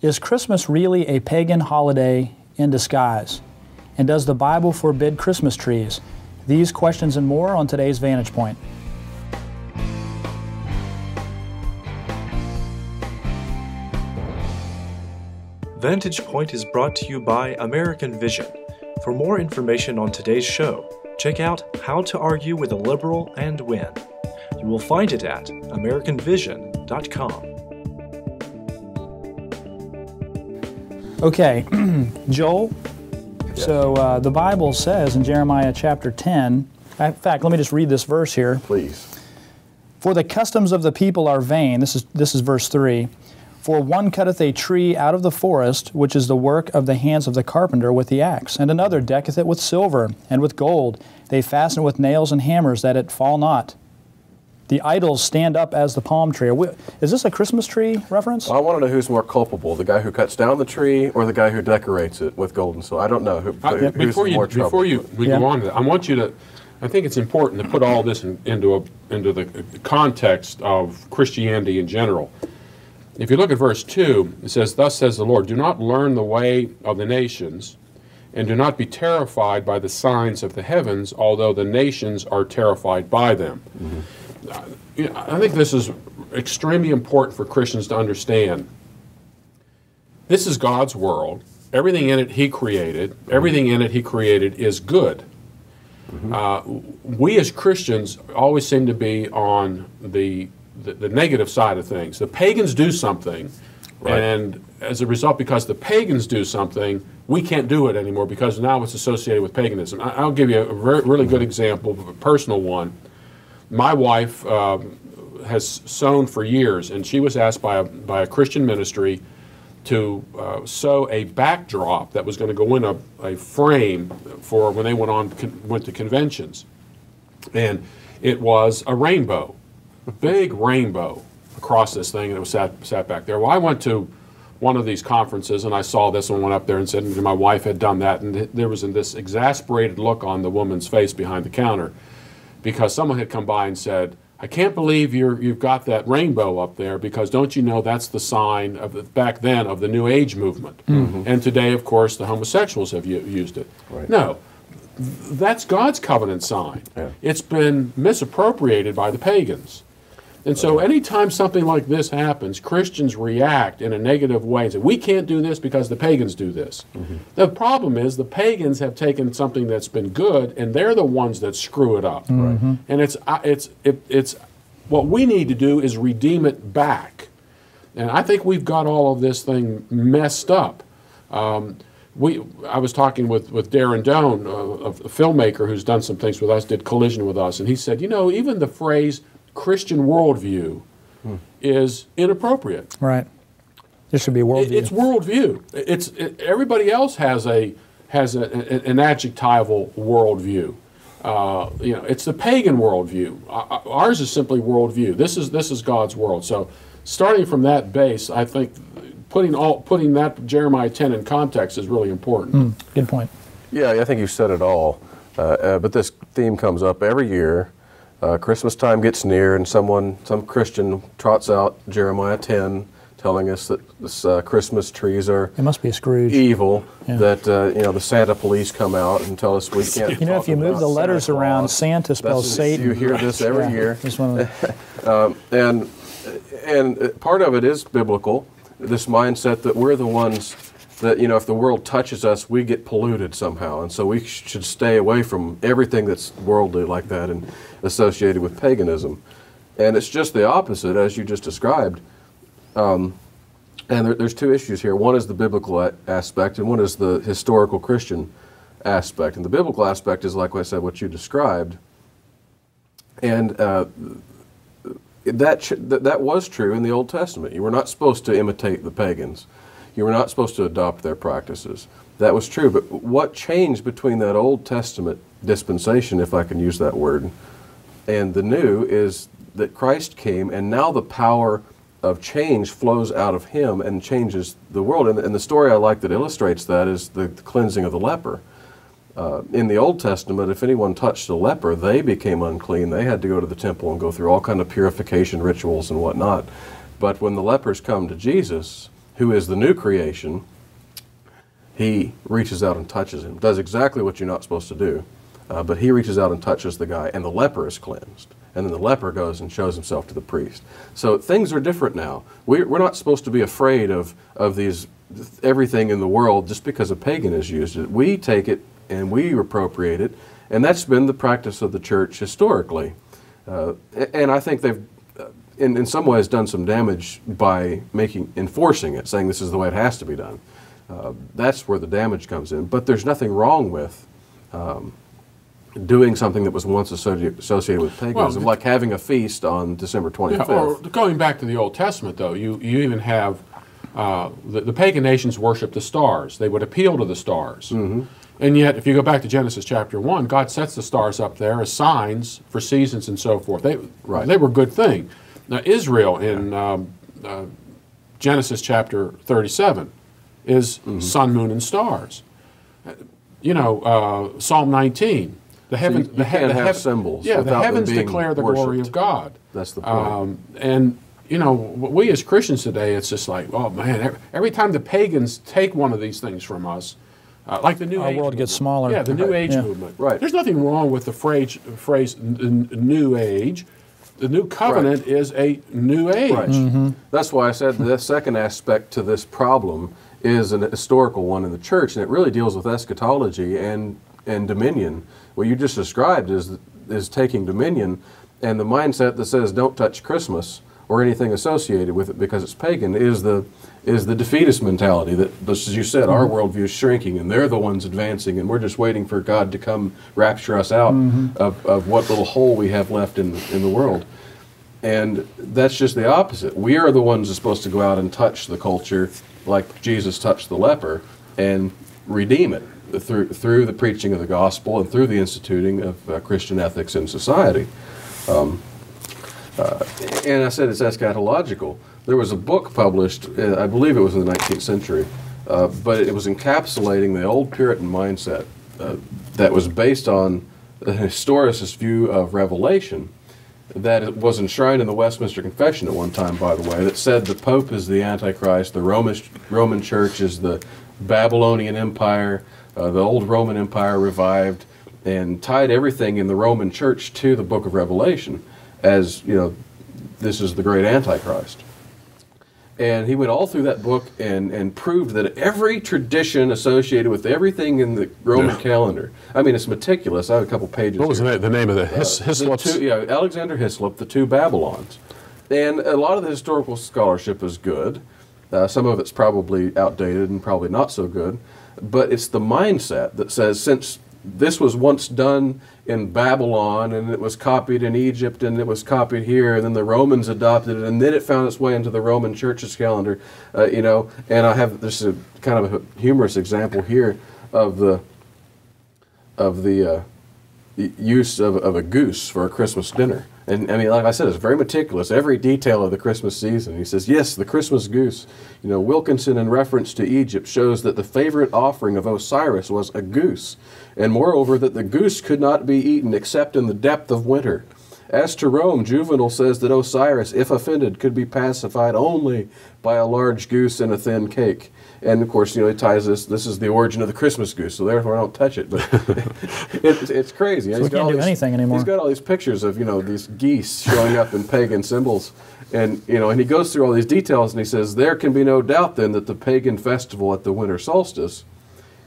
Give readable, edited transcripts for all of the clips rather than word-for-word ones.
Is Christmas really a pagan holiday in disguise? And does the Bible forbid Christmas trees? These questions and more on today's Vantage Point. Vantage Point is brought to you by American Vision. For more information on today's show, check out How to Argue with a Liberal and Win. You will find it at americanvision.com. Okay, Joel, so the Bible says in Jeremiah chapter 10, in fact, let me just read this verse here. Please. For the customs of the people are vain, this is verse 3. For one cutteth a tree out of the forest, which is the work of the hands of the carpenter with the axe, and another decketh it with silver and with gold. They fasten it with nails and hammers, that it fall not. The idols stand up as the palm tree. Is this a Christmas tree reference? Well, I want to know who's more culpable, the guy who cuts down the tree or the guy who decorates it with gold and silver. I don't know who's more trouble. Before we go on to that, I want you to, I think it's important to put all this into the context of Christianity in general. If you look at verse 2, it says, "Thus says the Lord, do not learn the way of the nations, and do not be terrified by the signs of the heavens, although the nations are terrified by them." Mm-hmm. I think this is extremely important for Christians to understand. This is God's world. Everything in it He created. Everything in it He created is good. Mm-hmm. We as Christians always seem to be on the negative side of things. The pagans do something, right, and as a result, because the pagans do something, we can't do it anymore because now it's associated with paganism. I'll give you a really good example, a personal one. My wife has sewn for years, and she was asked by a Christian ministry to sew a backdrop that was going to go in a frame for when they went to conventions. And it was a rainbow, a big rainbow across this thing, and it was sat back there. Well, I went to one of these conferences, and I saw this and went up there and said my wife had done that, and there was this exasperated look on the woman's face behind the counter, because someone had come by and said, "I can't believe you've got that rainbow up there, because don't you know that's the sign of back then of the New Age movement?" Mm-hmm. And today, of course, the homosexuals have used it. Right. No, that's God's covenant sign. Yeah. It's been misappropriated by the pagans. And so anytime something like this happens, Christians react in a negative way and say, we can't do this because the pagans do this. Mm-hmm. The problem is the pagans have taken something that's been good, and they're the ones that screw it up. Mm-hmm. And it's what we need to do is redeem it back. And I think we've got all of this thing messed up. I was talking with Darren Doan, a filmmaker who's done some things with us, did Collision with us, and he said, even the phrase Christian worldview is inappropriate. Right. There should be a worldview. It's worldview. Everybody else has an adjectival worldview. It's the pagan worldview. Ours is simply worldview. This is God's world. So, starting from that base, I think putting that Jeremiah 10 in context is really important. Good point. Yeah, I think you said it all. But this theme comes up every year. Christmas time gets near, and some Christian trots out Jeremiah 10, telling us that this Christmas trees are it must be a Scrooge. Evil. Yeah. That the Santa police come out and tell us we can't. If you move the letters around, Santa spells Satan. You hear this every year. This one and part of it is biblical. This mindset that we're the ones that, if the world touches us, we get polluted somehow. And so we should stay away from everything that's worldly like that and associated with paganism. And it's just the opposite, as you just described. And there's two issues here. One is the biblical aspect, and one is the historical Christian aspect. And the biblical aspect is, like I said, what you described. And that was true in the Old Testament. You were not supposed to imitate the pagans. You were not supposed to adopt their practices. That was true, but what changed between that Old Testament dispensation, if I can use that word, and the new is that Christ came, and now the power of change flows out of Him and changes the world. And the story I like that illustrates that is the cleansing of the leper. In the Old Testament, if anyone touched a leper, they became unclean. They had to go to the temple and go through all kind of purification rituals and whatnot. But when the lepers come to Jesus, who is the new creation, he reaches out and touches him, does exactly what you're not supposed to do, but he reaches out and touches the guy, and the leper is cleansed. And then the leper goes and shows himself to the priest. So things are different now. We're not supposed to be afraid of these everything in the world just because a pagan has used it. We take it and we appropriate it, and that's been the practice of the church historically. And I think they've, in some ways, done some damage by enforcing it, saying this is the way it has to be done. That's where the damage comes in. But there's nothing wrong with doing something that was once associated with paganism, like having a feast on December 25th. Yeah, or going back to the Old Testament, though, you even have the pagan nations worship the stars. They would appeal to the stars. Mm-hmm. And yet, if you go back to Genesis chapter 1, God sets the stars up there as signs for seasons and so forth. They were a good thing. Now, Israel in Genesis chapter 37 is sun, moon, and stars. You know, Psalm 19. The heavens, so you can't have symbols. Yeah, the heavens them being declare the glory of God. That's the point. And you know, we as Christians today, it's just like, oh man, every time the pagans take one of these things from us, like the New Age world gets smaller. Yeah, the New Age movement. Right. There's nothing wrong with the phrase New Age. The New Covenant is a new age. Right. Mm-hmm. That's why I said the second aspect to this problem is an historical one in the church, and it really deals with eschatology and dominion. What you just described is taking dominion, and the mindset that says don't touch Christmas or anything associated with it because it's pagan is the defeatist mentality that, as you said, our worldview is shrinking and they're the ones advancing and we're just waiting for God to come rapture us out of what little hole we have left in the world. And that's just the opposite. We are the ones that's supposed to go out and touch the culture like Jesus touched the leper and redeem it through the preaching of the gospel and through the instituting of Christian ethics in society. And I said it's eschatological. There was a book published, I believe it was in the 19th century, but it was encapsulating the old Puritan mindset that was based on a historicist view of Revelation that was enshrined in the Westminster Confession at one time, by the way, that said the Pope is the Antichrist, the Roman Church is the Babylonian Empire, the old Roman Empire revived, and tied everything in the Roman Church to the book of Revelation as, you know, this is the great Antichrist. And he went all through that book and proved that every tradition associated with everything in the Roman calendar, I mean, it's meticulous. I have a couple pages. What was the name of the Hislops? Alexander Hislop, the two Babylons. And a lot of the historical scholarship is good. Some of it's probably outdated and probably not so good. But it's the mindset that says, since this was once done in Babylon, and it was copied in Egypt, and it was copied here, and then the Romans adopted it, and then it found its way into the Roman Church's calendar, you know. And I have this kind of a humorous example here of the use of a goose for a Christmas dinner. And I mean, like I said, it's very meticulous, every detail of the Christmas season. He says, yes, the Christmas goose. You know, Wilkinson, in reference to Egypt, shows that the favorite offering of Osiris was a goose, and moreover, that the goose could not be eaten except in the depth of winter. As to Rome, Juvenal says that Osiris, if offended, could be pacified only by a large goose and a thin cake. And of course, you know, he ties this is the origin of the Christmas goose, so therefore don't touch it. But it's crazy. So we can't do anything anymore. He's got all these pictures of, you know, these geese showing up in pagan symbols. And, you know, and he goes through all these details and he says, there can be no doubt then that the pagan festival at the winter solstice,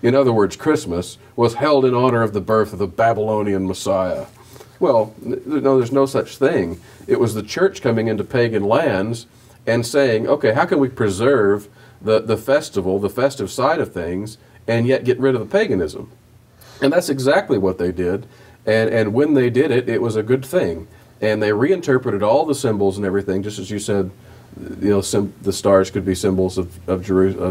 in other words, Christmas, was held in honor of the birth of the Babylonian Messiah. Well, no, there's no such thing. It was the church coming into pagan lands and saying, okay, how can we preserve the festival, the festive side of things, and yet get rid of the paganism? And that's exactly what they did. And when they did it, it was a good thing. And they reinterpreted all the symbols and everything, just as you said, you know, the stars could be symbols of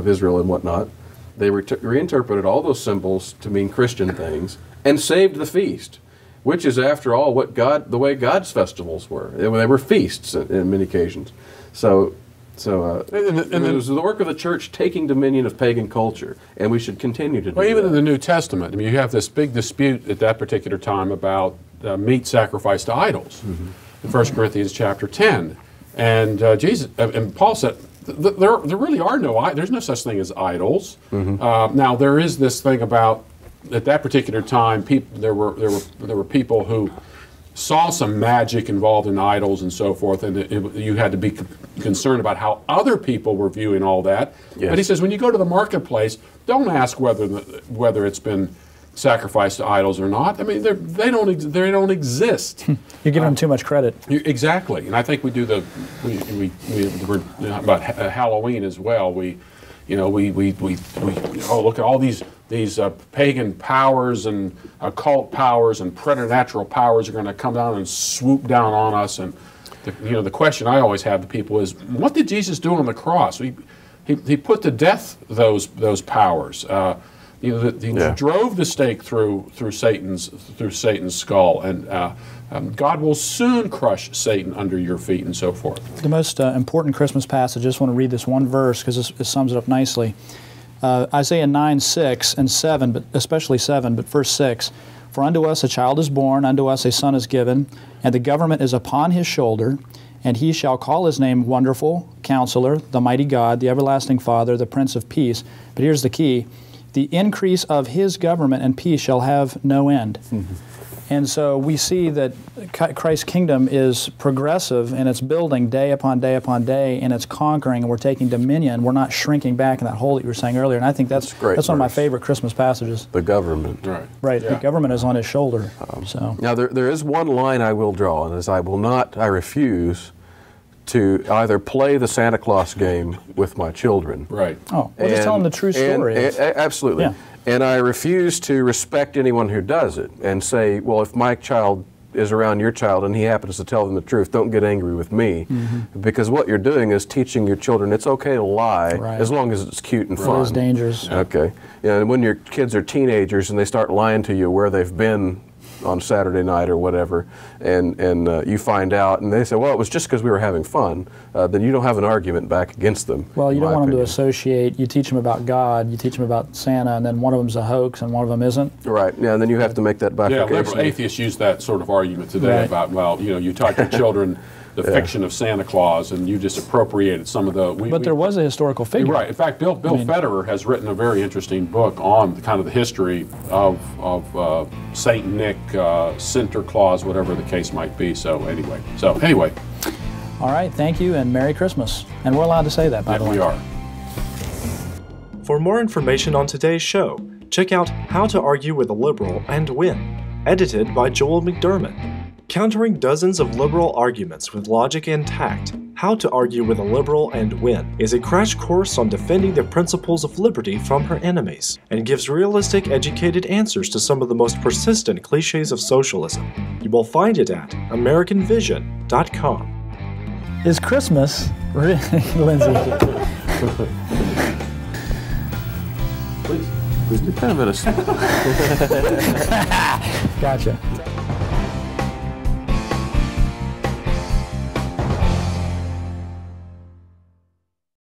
Israel and whatnot. They reinterpreted all those symbols to mean Christian things and saved the feast, which is, after all, the way God's festivals were. They were feasts in many occasions. So it was the work of the church taking dominion of pagan culture, and we should continue to do that. Well, even in the New Testament, I mean, you have this big dispute at that particular time about meat sacrificed to idols in 1 Corinthians chapter 10. And and Paul said, there really are there's no such thing as idols. Now there is this thing about at that particular time, there were people who saw some magic involved in idols and so forth, and you had to be concerned about how other people were viewing all that. Yes. But he says, when you go to the marketplace, don't ask whether it's been sacrificed to idols or not. I mean, they don't exist. You're giving them too much credit. Exactly, and I think we do we're about Halloween as well. We look at all these pagan powers and occult powers and preternatural powers are going to come down and swoop down on us. And the question I always have to people is, what did Jesus do on the cross? He put to death those powers. He drove the stake through Satan's skull, and God will soon crush Satan under your feet and so forth. The most important Christmas passage, I just want to read this one verse because it sums it up nicely. Isaiah 9, 6 and 7, but especially 7, but verse 6, "For unto us a child is born, unto us a son is given, and the government is upon his shoulder, and he shall call his name Wonderful, Counselor, the Mighty God, the Everlasting Father, the Prince of Peace." But here's the key: the increase of his government and peace shall have no end. And so we see that Christ's kingdom is progressive, and it's building day upon day upon day, and it's conquering, and we're taking dominion. We're not shrinking back in that hole that you were saying earlier. And I think that's one of my favorite Christmas passages. The government. Right. Yeah. The government is on his shoulder. Now there is one line I will draw, and is I refuse to either play the Santa Claus game with my children. Right. Oh, well, just tell them the true story. Absolutely. Yeah. And I refuse to respect anyone who does it and say, well, if my child is around your child and he happens to tell them the truth, don't get angry with me. Because what you're doing is teaching your children it's okay to lie as long as it's cute and fun. It is dangerous. Okay. And when your kids are teenagers and they start lying to you where they've been on Saturday night or whatever, and you find out, and they say, well, it was just because we were having fun, then you don't have an argument back against them. Well, you don't want them to associate. You teach them about God, you teach them about Santa, and then one of them's a hoax and one of them isn't. Right, yeah, and then you have to make that bifurcation. Yeah, liberal atheists use that sort of argument today about, well, you taught your children the fiction of Santa Claus, and you just appropriated some of the... But there was a historical figure. Right. In fact, Bill Federer has written a very interesting book on the kind of the history of Saint Nick, Sinterklaas, whatever the case might be. So anyway. All right, thank you, and Merry Christmas. And we're allowed to say that, by the way. We are. For more information on today's show, check out How to Argue with a Liberal and Win, edited by Joel McDermott. Countering dozens of liberal arguments with logic and tact, How to Argue with a Liberal and Win is a crash course on defending the principles of liberty from her enemies, and gives realistic, educated answers to some of the most persistent cliches of socialism. You will find it at AmericanVision.com. Is Christmas really, Lindsay? Please do kind of Gotcha.